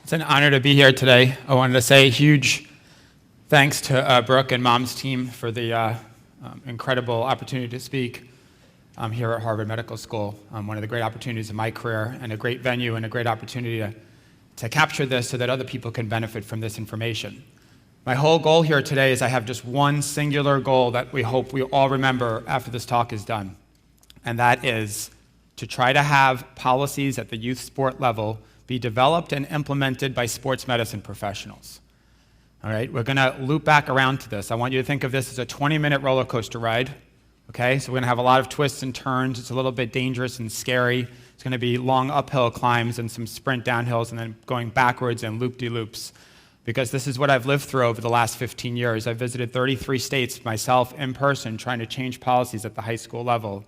It's an honor to be here today. I wanted to say a huge thanks to Brooke and MomsTEAM for the incredible opportunity to speak here at Harvard Medical School. One of the great opportunities of my career, and a great venue and a great opportunity to capture this so that other people can benefit from this information. My whole goal here today is I have just one singular goal that we hope we all remember after this talk is done, and that is to try to have policies at the youth sport level be developed and implemented by sports medicine professionals. All right, we're gonna loop back around to this. I want you to think of this as a 20-minute roller coaster ride. Okay, so we're gonna have a lot of twists and turns. It's a little bit dangerous and scary. It's gonna be long uphill climbs and some sprint downhills and then going backwards and loop-de-loops. Because this is what I've lived through over the last 15 years. I've visited 33 states myself in person trying to change policies at the high school level.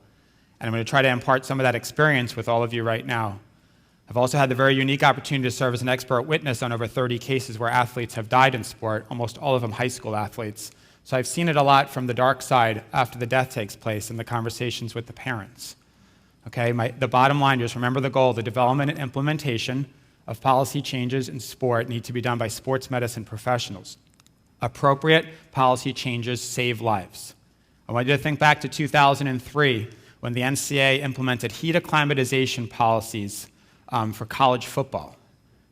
And I'm gonna try to impart some of that experience with all of you right now. I've also had the very unique opportunity to serve as an expert witness on over 30 cases where athletes have died in sport, almost all of them high school athletes. So I've seen it a lot from the dark side after the death takes place and the conversations with the parents. Okay, the bottom line, just remember the goal: the development and implementation of policy changes in sport need to be done by sports medicine professionals. Appropriate policy changes save lives. I want you to think back to 2003 when the NCAA implemented heat acclimatization policies for college football.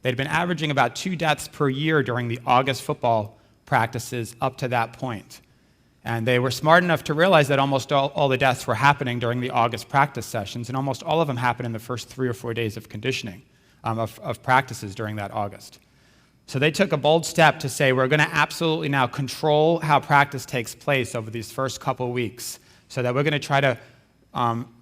They'd been averaging about 2 deaths per year during the August football practices up to that point. And they were smart enough to realize that almost all the deaths were happening during the August practice sessions, and almost all of them happened in the first 3 or 4 days of conditioning, of practices during that August. So they took a bold step to say, we're gonna absolutely now control how practice takes place over these first couple weeks, so that we're gonna try to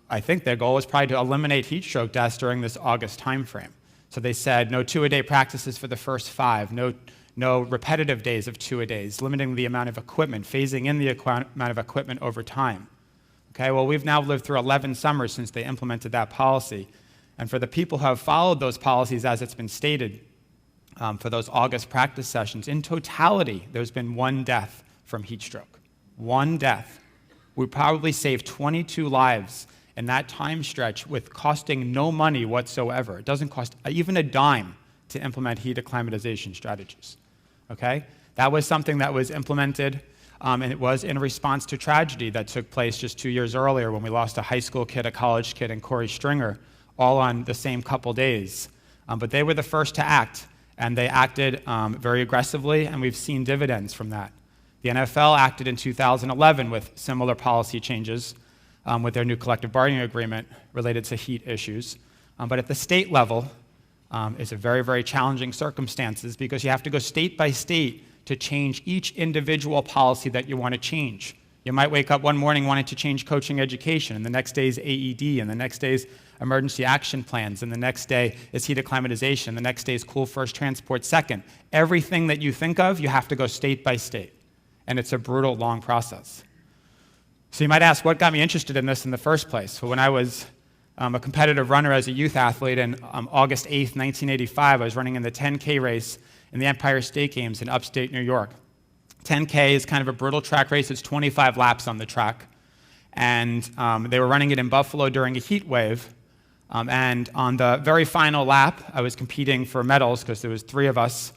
I think their goal was probably to eliminate heat stroke deaths during this August timeframe. So they said no 2-a-day practices for the first 5, no repetitive days of 2-a-days, limiting the amount of equipment, phasing in the amount of equipment over time. Okay, well, we've now lived through 11 summers since they implemented that policy. And for the people who have followed those policies as it's been stated, for those August practice sessions, in totality, there's been 1 death from heat stroke. 1 death. We probably saved 22 lives in that time stretch with costing no money whatsoever. It doesn't cost even a dime to implement heat acclimatization strategies, okay? That was something that was implemented, and it was in response to tragedy that took place just 2 years earlier when we lost a high school kid, a college kid, and Korey Stringer, all on the same couple days. But they were the first to act, and they acted very aggressively, and we've seen dividends from that. The NFL acted in 2011 with similar policy changes, with their new collective bargaining agreement related to heat issues. But at the state level, it's a very, very challenging circumstances because you have to go state by state to change each individual policy that you want to change. You might wake up one morning wanting to change coaching education, and the next day is AED, and the next day is emergency action plans, and the next day is heat acclimatization, and the next day is cool first, transport second. Everything that you think of, you have to go state by state, and it's a brutal, long process. So you might ask, what got me interested in this in the first place? Well, when I was a competitive runner as a youth athlete, and August 8th, 1985, I was running in the 10K race in the Empire State Games in upstate New York. 10K is kind of a brutal track race. It's 25 laps on the track. And they were running it in Buffalo during a heat wave. And on the very final lap, I was competing for medals because there was 3 of us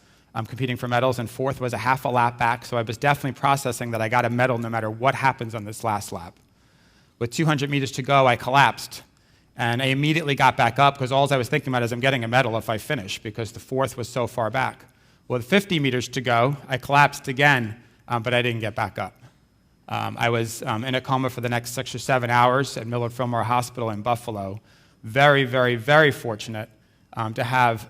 competing for medals, and 4th was a half a lap back, so I was definitely processing that I got a medal no matter what happens on this last lap. With 200 meters to go, I collapsed, and I immediately got back up because all I was thinking about is I'm getting a medal if I finish because the 4th was so far back. With 50 meters to go, I collapsed again, but I didn't get back up. I was in a coma for the next 6 or 7 hours at Millard Fillmore Hospital in Buffalo. Very, very, very fortunate to have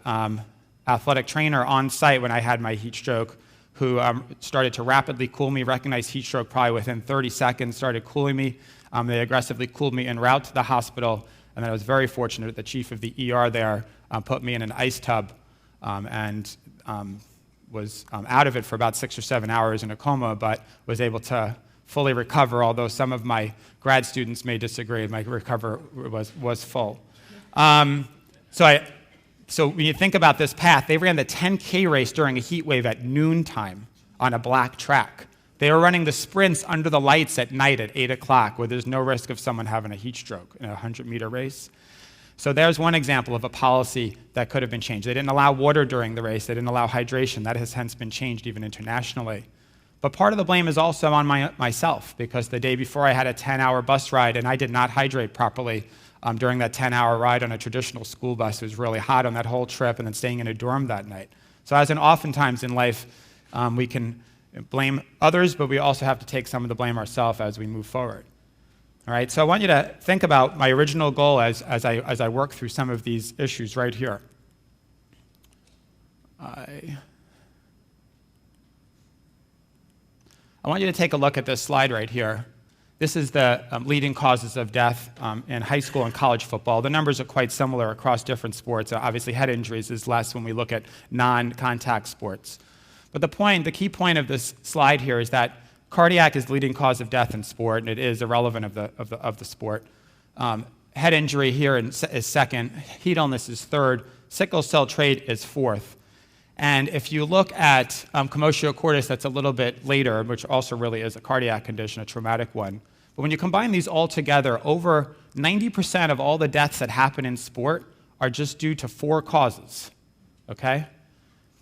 athletic trainer on site when I had my heat stroke who started to rapidly cool me, recognized heat stroke probably within 30 seconds, started cooling me. They aggressively cooled me en route to the hospital, and then I was very fortunate that the chief of the ER there put me in an ice tub and was out of it for about 6 or 7 hours in a coma, but was able to fully recover, although some of my grad students may disagree. My recovery was full. So when you think about this path, they ran the 10K race during a heat wave at noontime on a black track. They were running the sprints under the lights at night at 8 o'clock where there's no risk of someone having a heat stroke in a 100-meter race. So there's one example of a policy that could have been changed. They didn't allow water during the race. They didn't allow hydration. That has hence been changed even internationally. But part of the blame is also on myself, because the day before I had a 10-hour bus ride and I did not hydrate properly during that 10-hour ride on a traditional school bus. It was really hot on that whole trip, and then staying in a dorm that night. So as in oftentimes in life, we can blame others, but we also have to take some of the blame ourselves as we move forward. All right, so I want you to think about my original goal as I work through some of these issues right here. I want you to take a look at this slide right here. This is the leading causes of death in high school and college football. The numbers are quite similar across different sports. Obviously, head injuries is less when we look at non-contact sports. But the key point of this slide here is that cardiac is the leading cause of death in sport, and it is irrelevant of the sport. Head injury here is second. Heat illness is third. Sickle cell trait is fourth. And if you look at commotio cordis, that's a little bit later, which also really is a cardiac condition, a traumatic one. But when you combine these all together, over 90% of all the deaths that happen in sport are just due to 4 causes, okay?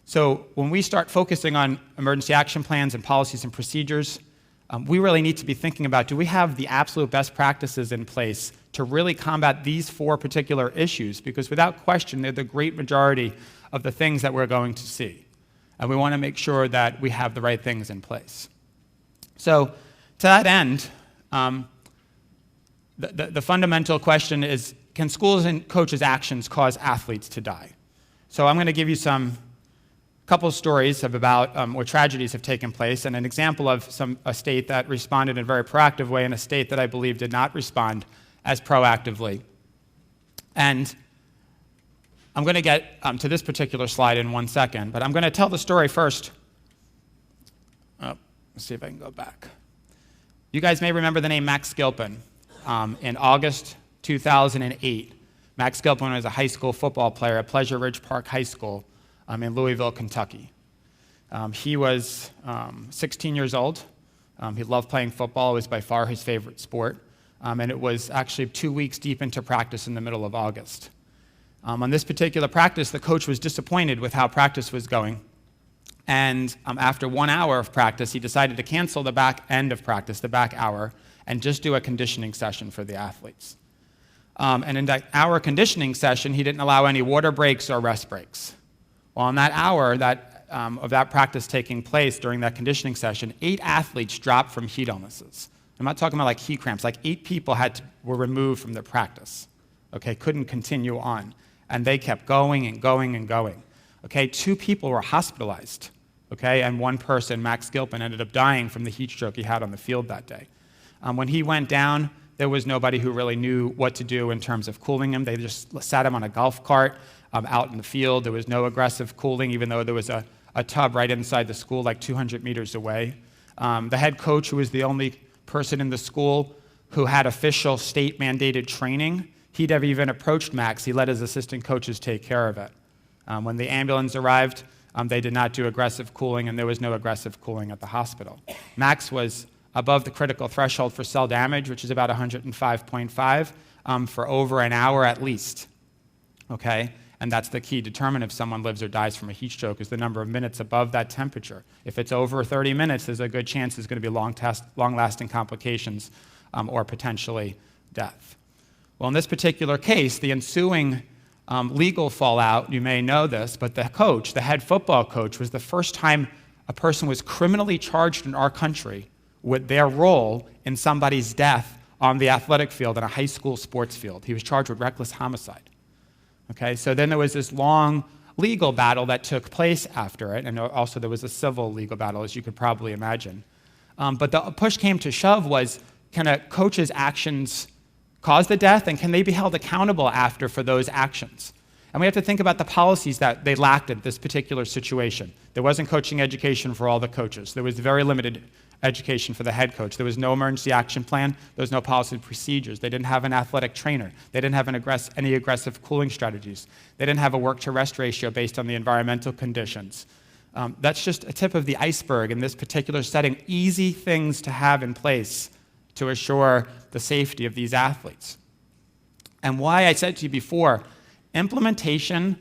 So when we start focusing on emergency action plans and policies and procedures, we really need to be thinking about, do we have the absolute best practices in place to really combat these 4 particular issues? Because without question, they're the great majority of the things that we're going to see. And we want to make sure that we have the right things in place. So to that end, the fundamental question is, can schools and coaches' actions cause athletes to die? So I'm going to give you a couple stories about where tragedies have taken place, and an example of a state that responded in a very proactive way and a state that I believe did not respond as proactively. And I'm going to get to this particular slide in 1 second, but I'm going to tell the story first. Let's see if I can go back. You guys may remember the name Max Gilpin. In August 2008, Max Gilpin was a high school football player at Pleasure Ridge Park High School in Louisville, Kentucky. He was 16 years old. He loved playing football. It was by far his favorite sport. And it was actually 2 weeks deep into practice in the middle of August. On this particular practice, the coach was disappointed with how practice was going. And after 1 hour of practice, he decided to cancel the back end of practice, the back hour, and just do a conditioning session for the athletes. And in that hour conditioning session, he didn't allow any water breaks or rest breaks. Well, in that hour of that practice taking place during that conditioning session, 8 athletes dropped from heat illnesses. I'm not talking about like heat cramps. Like 8 people were removed from the practice. Okay, couldn't continue on. And they kept going and going and going. Okay, 2 people were hospitalized. Okay, and 1 person, Max Gilpin, ended up dying from the heat stroke he had on the field that day. When he went down, there was nobody who really knew what to do in terms of cooling him. They just sat him on a golf cart out in the field. There was no aggressive cooling, even though there was a tub right inside the school, like 200 meters away. The head coach, who was the only person in the school who had official state-mandated training, he'd have even approached Max. He let his assistant coaches take care of it. When the ambulance arrived, they did not do aggressive cooling, and there was no aggressive cooling at the hospital. Max was above the critical threshold for cell damage, which is about 105.5, for over an hour at least. Okay? And that's the key determinant if someone lives or dies from a heat stroke, is the number of minutes above that temperature. If it's over 30 minutes, there's a good chance there's going to be long-lasting complications or potentially death. Well, in this particular case, the ensuing legal fallout, you may know this, but the head football coach, was the first time a person was criminally charged in our country with their role in somebody's death on the athletic field in a high school sports field. He was charged with reckless homicide. Okay, so then there was this long legal battle that took place after it, and also there was a civil legal battle, as you could probably imagine. But the push came to shove was, can a coach's actions cause the death, and can they be held accountable after for those actions? And we have to think about the policies that they lacked in this particular situation. There wasn't coaching education for all the coaches. There was very limited education for the head coach. There was no emergency action plan. There was no policy and procedures. They didn't have an athletic trainer. They didn't have any aggressive cooling strategies. They didn't have a work-to-rest ratio based on the environmental conditions. That's just a tip of the iceberg in this particular setting. Easy things to have in place to assure the safety of these athletes. And why I said to you before, implementation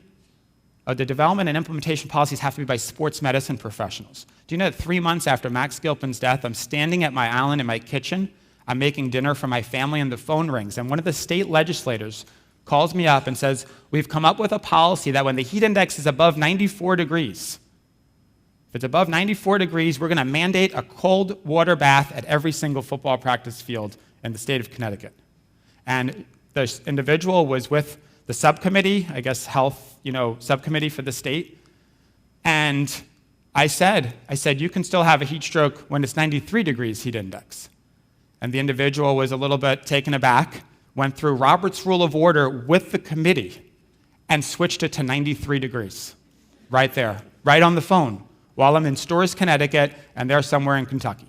of the development and implementation policies have to be by sports medicine professionals. Do you know that 3 months after Max Gilpin's death, I'm standing at my island in my kitchen, I'm making dinner for my family, and the phone rings, and one of the state legislators calls me up and says, we've come up with a policy that when the heat index is above 94 degrees, if it's above 94 degrees, we're going to mandate a cold water bath at every single football practice field in the state of Connecticut. And this individual was with the subcommittee, I guess health, subcommittee for the state. And I said, you can still have a heat stroke when it's 93 degrees heat index. And the individual was a little bit taken aback, went through Robert's Rule of Order with the committee and switched it to 93 degrees, right there, right on the phone, while I'm in Storrs, Connecticut, and they're somewhere in Kentucky.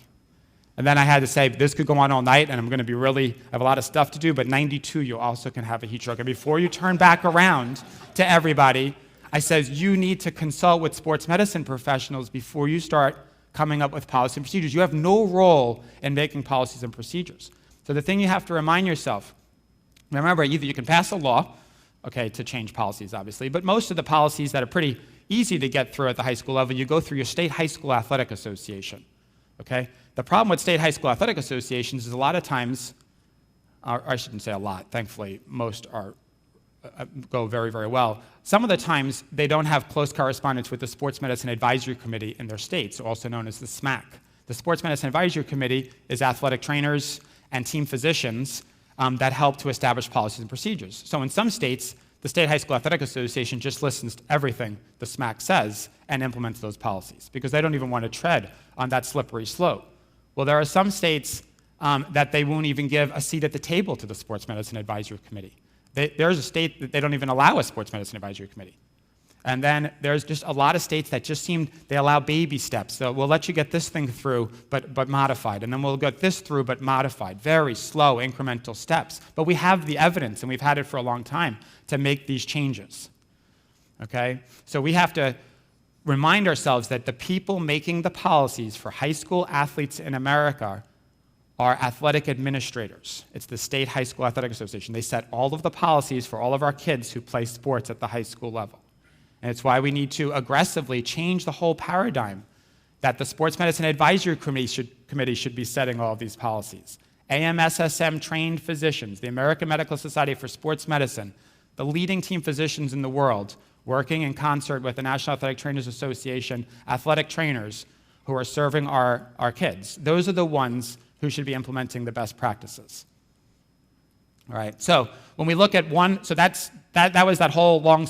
And then I had to say, this could go on all night, and I'm going to I have a lot of stuff to do, but 92, you also can have a heat stroke. And before you turn back around to everybody, I says, you need to consult with sports medicine professionals before you start coming up with policy and procedures. You have no role in making policies and procedures. So the thing you have to remind yourself, remember, either you can pass a law, to change policies, obviously, but most of the policies that are pretty easy to get through at the high school level, you go through your state high school athletic association, The problem with state high school athletic associations is a lot of times, or I shouldn't say a lot, thankfully, most go very, very well. Some of the times, they don't have close correspondence with the Sports Medicine Advisory Committee in their states, also known as the SMAC. The Sports Medicine Advisory Committee is athletic trainers and team physicians that help to establish policies and procedures. So in some states, the State High School Athletic Association just listens to everything the SMAC says and implements those policies because they don't even want to tread on that slippery slope. Well, there are some states that they won't even give a seat at the table to the Sports Medicine Advisory Committee. There's a state that they don't even allow a Sports Medicine Advisory Committee. And then there's just a lot of states that just they allow baby steps. So we'll let you get this thing through, but modified. And then we'll get this through, but modified. Very slow, incremental steps. But we have the evidence, and we've had it for a long time, to make these changes. So we have to remind ourselves that the people making the policies for high school athletes in America are athletic administrators. It's the State High School Athletic Association. They set all of the policies for all of our kids who play sports at the high school level. And it's why we need to aggressively change the whole paradigm that the Sports Medicine Advisory Committee should be setting all of these policies. AMSSM trained physicians, the American Medical Society for Sports Medicine, the leading team physicians in the world, working in concert with the National Athletic Trainers Association, athletic trainers who are serving our kids. Those are the ones who should be implementing the best practices. All right, so when we look at that was that whole long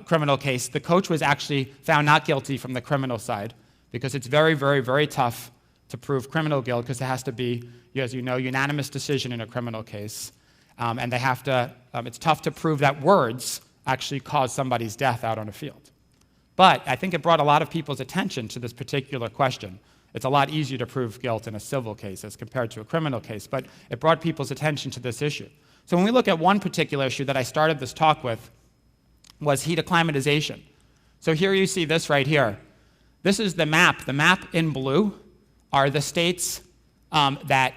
criminal case. The coach was actually found not guilty from the criminal side because it's very, very, very tough to prove criminal guilt because it has to be, as you know, unanimous decision in a criminal case. And they have to, it's tough to prove that words actually caused somebody's death out on a field. But I think it brought a lot of people's attention to this particular question. It's a lot easier to prove guilt in a civil case as compared to a criminal case, but it brought people's attention to this issue. So when we look at one particular issue that I started this talk with was heat acclimatization. So here you see this right here. This is the map. The map in blue are the states that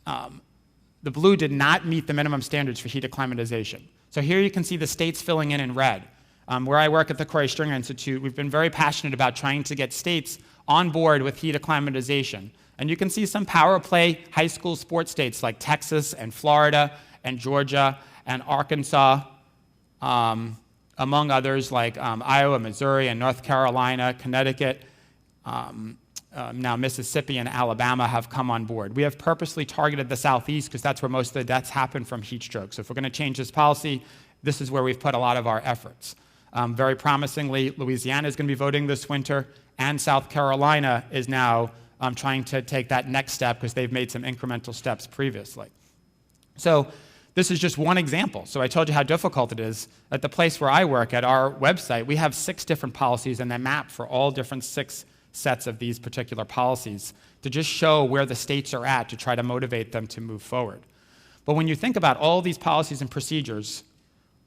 the blue did not meet the minimum standards for heat acclimatization. So here you can see the states filling in red. Where I work at the Korey Stringer Institute, we've been very passionate about trying to get states on board with heat acclimatization. And you can see some power play high school sports states like Texas and Florida and Georgia and Arkansas, among others like Iowa, Missouri, and North Carolina, Connecticut, now Mississippi and Alabama have come on board. We have purposely targeted the Southeast because that's where most of the deaths happen from heat stroke. So if we're going to change this policy, this is where we've put a lot of our efforts. Very promisingly, Louisiana is going to be voting this winter, and South Carolina is now trying to take that next step because they've made some incremental steps previously. So this is just one example. So I told you how difficult it is. At the place where I work, at our website, we have 6 different policies and a map for all different 6 sets of these particular policies to just show where the states are at to try to motivate them to move forward. But when you think about all these policies and procedures,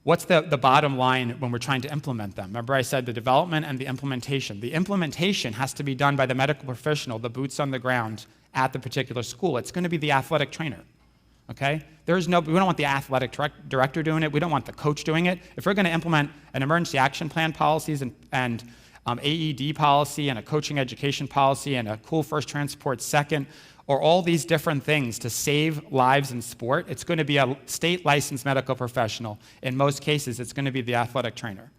what's the bottom line when we're trying to implement them? Remember I said the development and the implementation. The implementation has to be done by the medical professional, the boots on the ground at the particular school. It's going to be the athletic trainer. okay? We don't want the athletic director doing it. We don't want the coach doing it. If we're going to implement an emergency action plan policies and AED policy and a coaching education policy and a cool first transport second, or all these different things to save lives in sport, it's going to be a state licensed medical professional. In most cases, it's going to be the athletic trainer.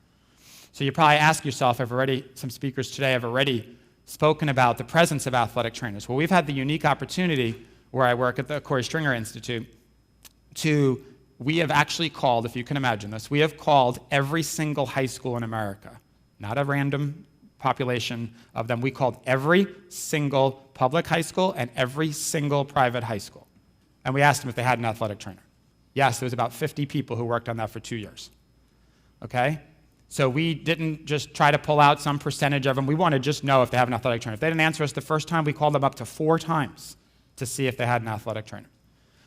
So you probably ask yourself, some speakers today have already spoken about the presence of athletic trainers. Well, we've had the unique opportunity where I work at the Korey Stringer Institute we have actually called, if you can imagine this, we have called every single high school in America, not a random population of them. We called every single public high school and every single private high school. And we asked them if they had an athletic trainer. Yes, there was about 50 people who worked on that for 2 years. Okay? So we didn't just try to pull out some percentage of them. We wanted to just know if they have an athletic trainer. If they didn't answer us the first time, we called them up to 4 times to see if they had an athletic trainer.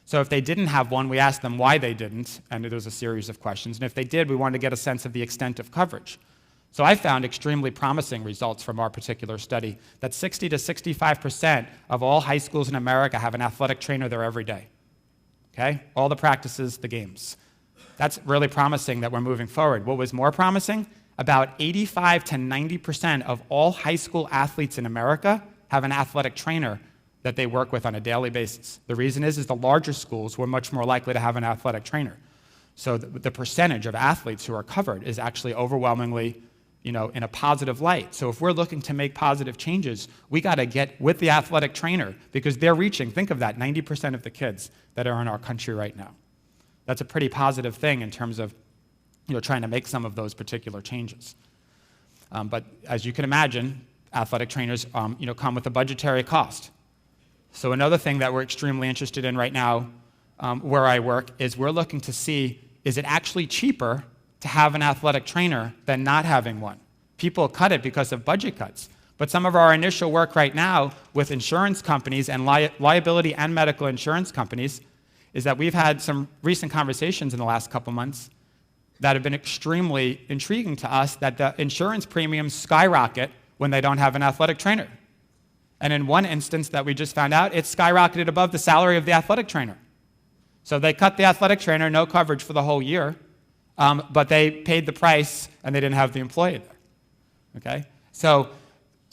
So if they didn't have one, we asked them why they didn't, and there was a series of questions. And if they did, we wanted to get a sense of the extent of coverage. So I found extremely promising results from our particular study, that 60 to 65% of all high schools in America have an athletic trainer there every day. Okay? All the practices, the games. That's really promising that we're moving forward. What was more promising? About 85 to 90% of all high school athletes in America have an athletic trainer that they work with on a daily basis. The reason is the larger schools were much more likely to have an athletic trainer. So the percentage of athletes who are covered is actually overwhelmingly, in a positive light. So if we're looking to make positive changes, we got to get with the athletic trainer because they're reaching, think of that, 90% of the kids that are in our country right now. That's a pretty positive thing in terms of trying to make some of those particular changes. But as you can imagine, athletic trainers come with a budgetary cost. So another thing that we're extremely interested in right now where I work is we're looking to see, is it actually cheaper to have an athletic trainer than not having one? People cut it because of budget cuts. But some of our initial work right now with insurance companies and liability and medical insurance companies is that we've had some recent conversations in the last couple months that have been extremely intriguing to us, that the insurance premiums skyrocket when they don't have an athletic trainer. And in one instance that we just found out, it skyrocketed above the salary of the athletic trainer. So they cut the athletic trainer, no coverage for the whole year, but they paid the price and they didn't have the employee there. Okay? So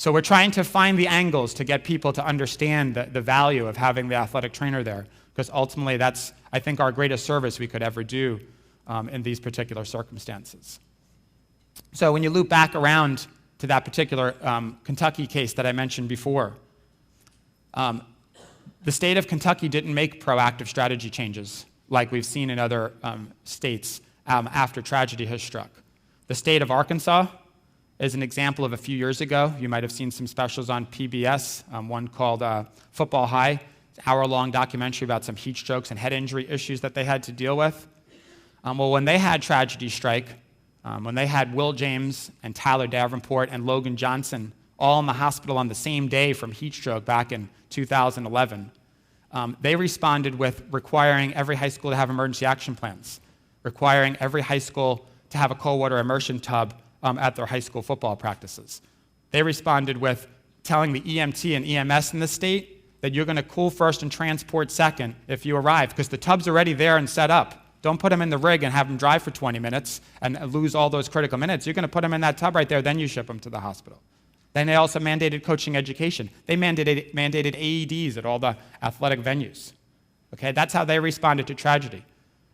we're trying to find the angles to get people to understand the value of having the athletic trainer there, because ultimately that's, I think, our greatest service we could ever do in these particular circumstances. So when you loop back around to that particular Kentucky case that I mentioned before, the state of Kentucky didn't make proactive strategy changes like we've seen in other states after tragedy has struck. The state of Arkansas is an example of a few years ago. You might have seen some specials on PBS, one called Football High, an hour-long documentary about some heat strokes and head injury issues that they had to deal with. Well, when they had tragedy strike, when they had Will James and Tyler Davenport and Logan Johnson all in the hospital on the same day from heat stroke back in 2011, they responded with requiring every high school to have emergency action plans, requiring every high school to have a cold water immersion tub at their high school football practices. They responded with telling the EMT and EMS in the state that you're going to cool first and transport second if you arrive, because the tub's already there and set up. Don't put them in the rig and have them drive for 20 minutes and lose all those critical minutes. You're going to put them in that tub right there, then you ship them to the hospital. Then they also mandated coaching education. They mandated AEDs at all the athletic venues. Okay, that's how they responded to tragedy.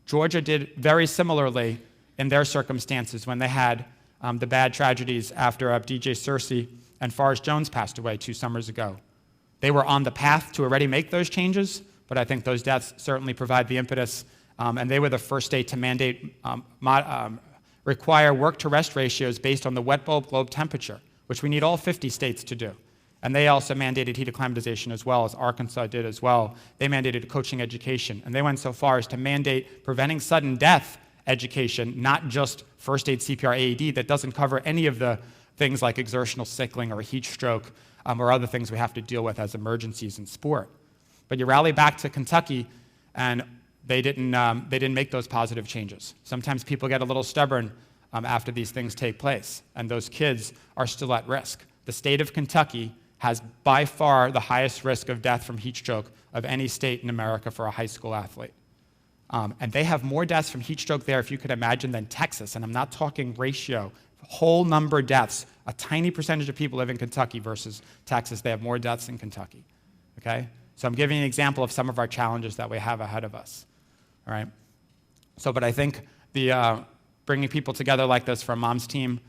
Georgia did very similarly in their circumstances when they had the bad tragedies after DJ Searcy and Forrest Jones passed away 2 summers ago. They were on the path to already make those changes, but I think those deaths certainly provide the impetus, and they were the first state to mandate, require work-to-rest ratios based on the wet bulb globe temperature, which we need all 50 states to do. And they also mandated heat acclimatization as well, as Arkansas did as well. They mandated coaching education, and they went so far as to mandate preventing sudden death education, not just first aid CPR AED that doesn't cover any of the things like exertional sickling or heat stroke or other things we have to deal with as emergencies in sport. But you rally back to Kentucky, and they didn't make those positive changes. Sometimes people get a little stubborn after these things take place, and those kids are still at risk. The state of Kentucky has by far the highest risk of death from heat stroke of any state in America for a high school athlete. And they have more deaths from heat stroke there, if you could imagine, than Texas. And I'm not talking ratio, whole number deaths. A tiny percentage of people live in Kentucky versus Texas. They have more deaths in Kentucky, okay? So I'm giving an example of some of our challenges that we have ahead of us, all right? So, but I think the bringing people together like this from MomsTEAM,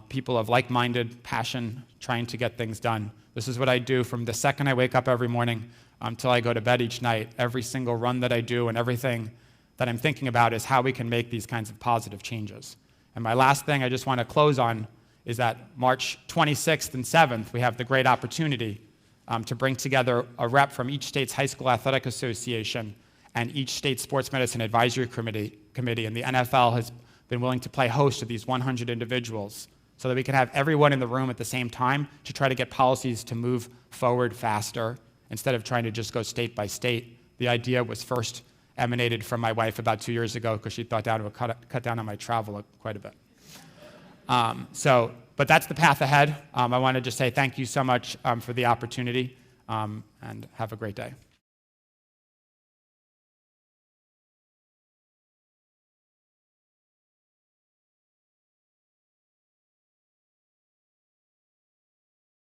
people of like-minded passion, trying to get things done. This is what I do from the second I wake up every morning until I go to bed each night. Every single run that I do and everything that I'm thinking about is how we can make these kinds of positive changes. And my last thing I just want to close on is that March 26th and 7th, we have the great opportunity to bring together a rep from each state's high school athletic association and each state sports medicine advisory committee. And the NFL has been willing to play host to these 100 individuals so that we can have everyone in the room at the same time to try to get policies to move forward faster instead of trying to just go state by state. The idea was first emanated from my wife about 2 years ago because she thought that would cut down on my travel quite a bit. But that's the path ahead. I want to just say thank you so much for the opportunity and have a great day.